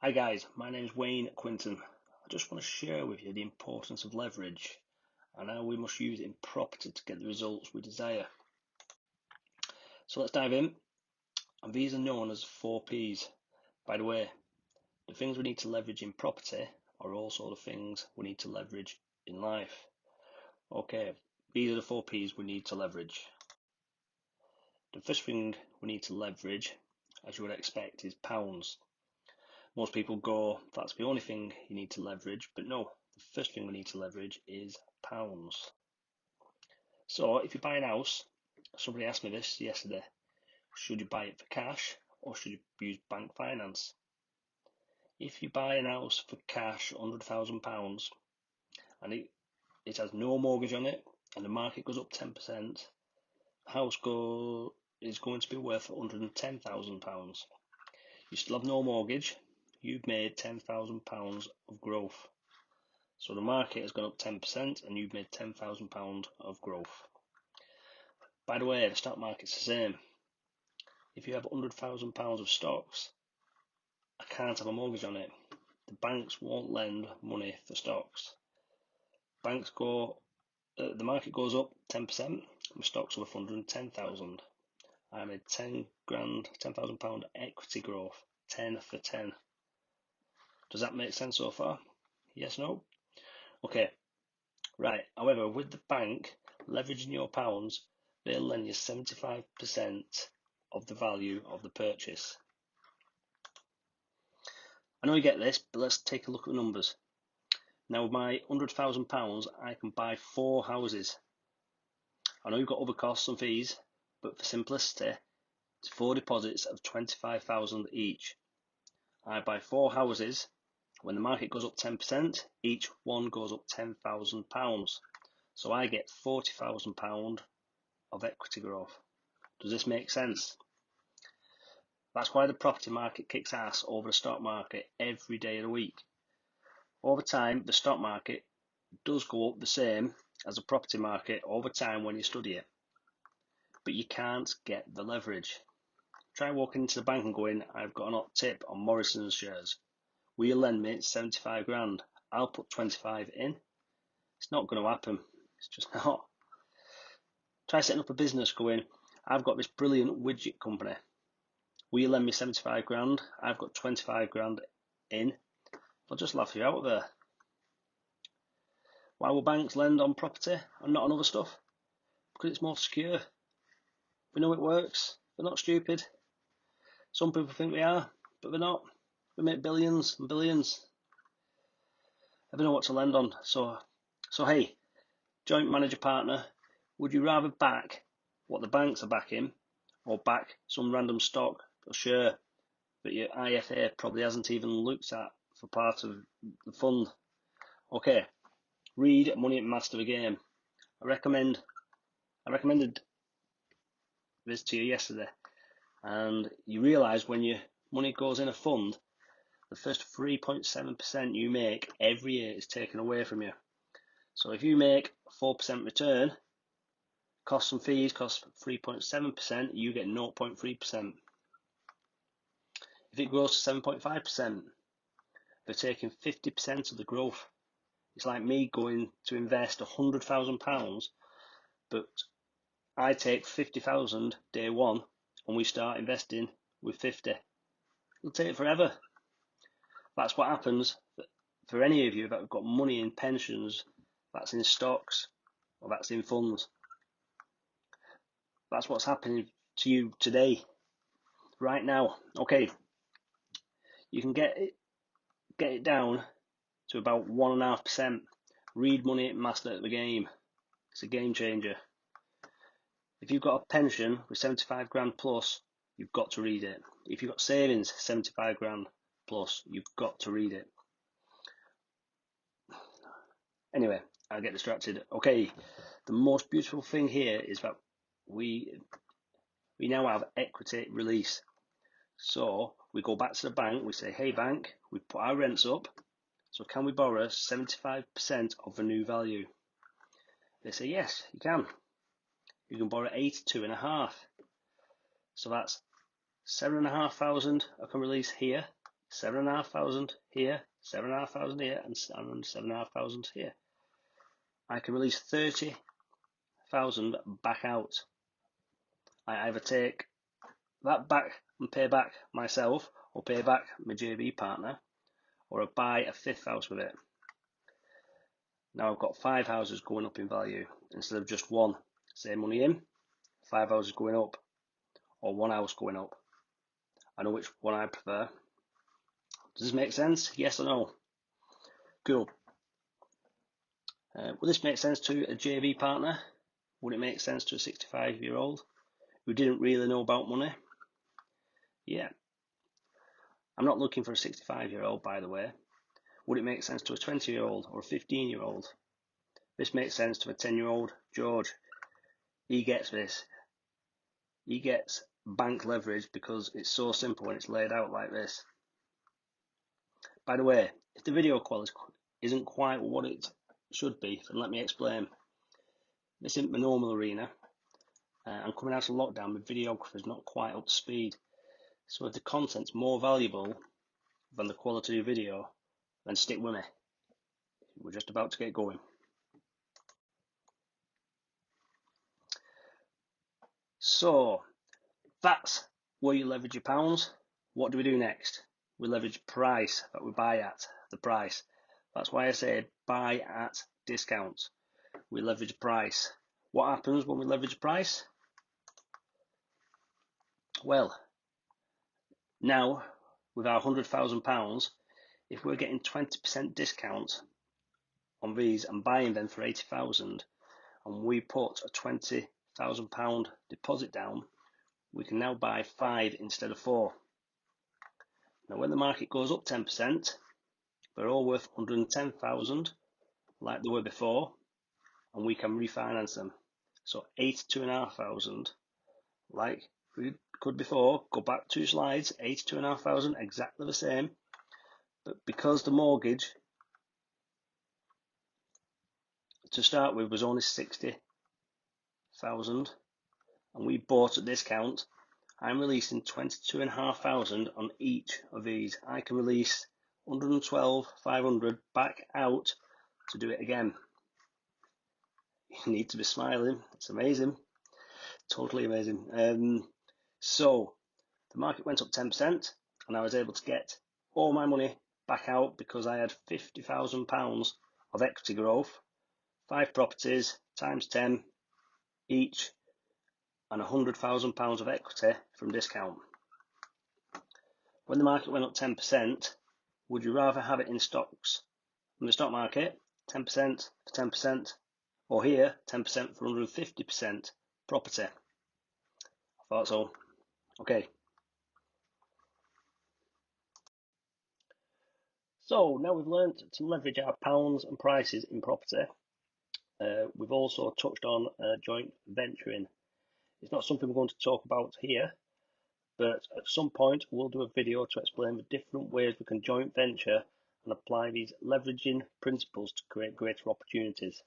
Hi guys, my name is Wayne Quinton. I just want to share with you the importance of leverage and how we must use it in property to get the results we desire. So let's dive in. And these are known as 4Ps. By the way, the things we need to leverage in property are also the things we need to leverage in life. Okay, these are the 4Ps we need to leverage. The first thing we need to leverage, as you would expect, is pounds. Most people go, that's the only thing you need to leverage, but no, the first thing we need to leverage is pounds. So if you buy a house, somebody asked me this yesterday, should you buy it for cash or should you use bank finance? If you buy an house for cash, £100,000, and it has no mortgage on it, and the market goes up 10%, the house is going to be worth £110,000. You still have no mortgage, you've made £10,000 of growth. So the market has gone up 10% and you've made £10,000 of growth. By the way, the stock market's the same. If you have £100,000 of stocks, I can't have a mortgage on it. The banks won't lend money for stocks. The market goes up 10%, my stocks are worth 110,000. I made £10,000 equity growth, 10 for 10. Does that make sense so far? Yes, no? Okay, right. However, with the bank, leveraging your pounds, they'll lend you 75% of the value of the purchase. I know you get this, but let's take a look at the numbers. Now, with my £100,000, I can buy 4 houses. I know you've got other costs and fees, but for simplicity, it's 4 deposits of 25,000 each. I buy 4 houses. When the market goes up 10%, each one goes up £10,000. So I get £40,000 of equity growth. Does this make sense? That's why the property market kicks ass over the stock market every day of the week. Over time, the stock market does go up the same as the property market over time when you study it. But you can't get the leverage. Try walking into the bank and going, I've got an hot tip on Morrison's shares. Will you lend me 75 grand? I'll put 25 in. It's not going to happen. It's just not. Try setting up a business going, I've got this brilliant widget company. Will you lend me 75 grand? I've got 25 grand in. They'll just laugh you out there. Why will banks lend on property and not on other stuff? Because it's more secure. We know it works. They're not stupid. Some people think we are, but they're not. We make billions and billions. They know what to lend on. So hey, joint manager partner, would you rather back what the banks are backing or back some random stock or share that your IFA probably hasn't even looked at for part of the fund? Okay, read Money and Master the Game. I recommended this to you yesterday, and you realise when your money goes in a fund, the first 3.7% you make every year is taken away from you. So if you make 4% return, costs and fees cost 3.7%, you get 0.3%. If it grows to 7.5%, they're taking 50% of the growth. It's like me going to invest £100,000, but I take 50,000 day one and we start investing with 50. It'll take forever. That's what happens for any of you that have got money in pensions, that's in stocks, or that's in funds. That's what's happening to you today, right now. Okay, you can get it down to about 1.5%. Read Money Master the Game. It's a game changer. If you've got a pension with 75 grand plus, you've got to read it. If you've got savings 75 grand plus, you've got to read it. Anyway, I get distracted. Okay, the most beautiful thing here is that we now have equity release. So we go back to the bank, we say, hey bank, we put our rents up, so can we borrow 75% of the new value? They say, yes, you can. You can borrow 82.5. So that's 7,500 I can release here, 7,500 here, 7,500 here, and 7,500 here. I can release 30,000 back out. I either take that back and pay back myself, or pay back my JV partner, or I buy a fifth house with it. Now I've got 5 houses going up in value instead of just one. Same money in, 5 houses going up, or 1 house going up. I know which one I prefer. Does this make sense? Yes or no? Cool. Will this make sense to a JV partner? Would it make sense to a 65-year-old who didn't really know about money? Yeah. I'm not looking for a 65-year-old, by the way. Would it make sense to a 20-year-old or a 15-year-old? This makes sense to a 10-year-old George. He gets this. He gets bank leverage because it's so simple when it's laid out like this. By the way, if the video quality isn't quite what it should be, then let me explain. This isn't my normal arena. I'm coming out of lockdown, my videographer's not quite up to speed. So if the content's more valuable than the quality of the video, then stick with me. We're just about to get going. So that's where you leverage your pounds. What do we do next? We leverage price that we buy at, the price. That's why I say buy at discount. We leverage price. What happens when we leverage price? Well, now with our £100,000, if we're getting 20% discount on these and buying them for 80,000, and we put a £20,000 deposit down, we can now buy 5 instead of 4. Now when the market goes up 10%, they're all worth 110,000 like they were before, and we can refinance them. So 82,500 like we could before. Go back 2 slides, 82,500, exactly the same. But because the mortgage to start with was only 60,000 and we bought at discount, I'm releasing 22,500 on each of these. I can release 112,500 back out to do it again. You need to be smiling. It's amazing. Totally amazing. So the market went up 10% and I was able to get all my money back out because I had £50,000 of equity growth, 5 properties times 10 each, and £100,000 of equity from discount. When the market went up 10%, would you rather have it in stocks in the stock market, 10% for 10%, or here, 10% for 150% property? I thought so. Okay. So now we've learned to leverage our pounds and prices in property. We've also touched on joint venturing. It's not something we're going to talk about here, but at some point we'll do a video to explain the different ways we can joint venture and apply these leveraging principles to create greater opportunities.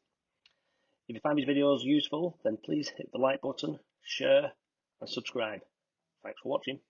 If you find these videos useful, then please hit the like button, share and subscribe. Thanks for watching.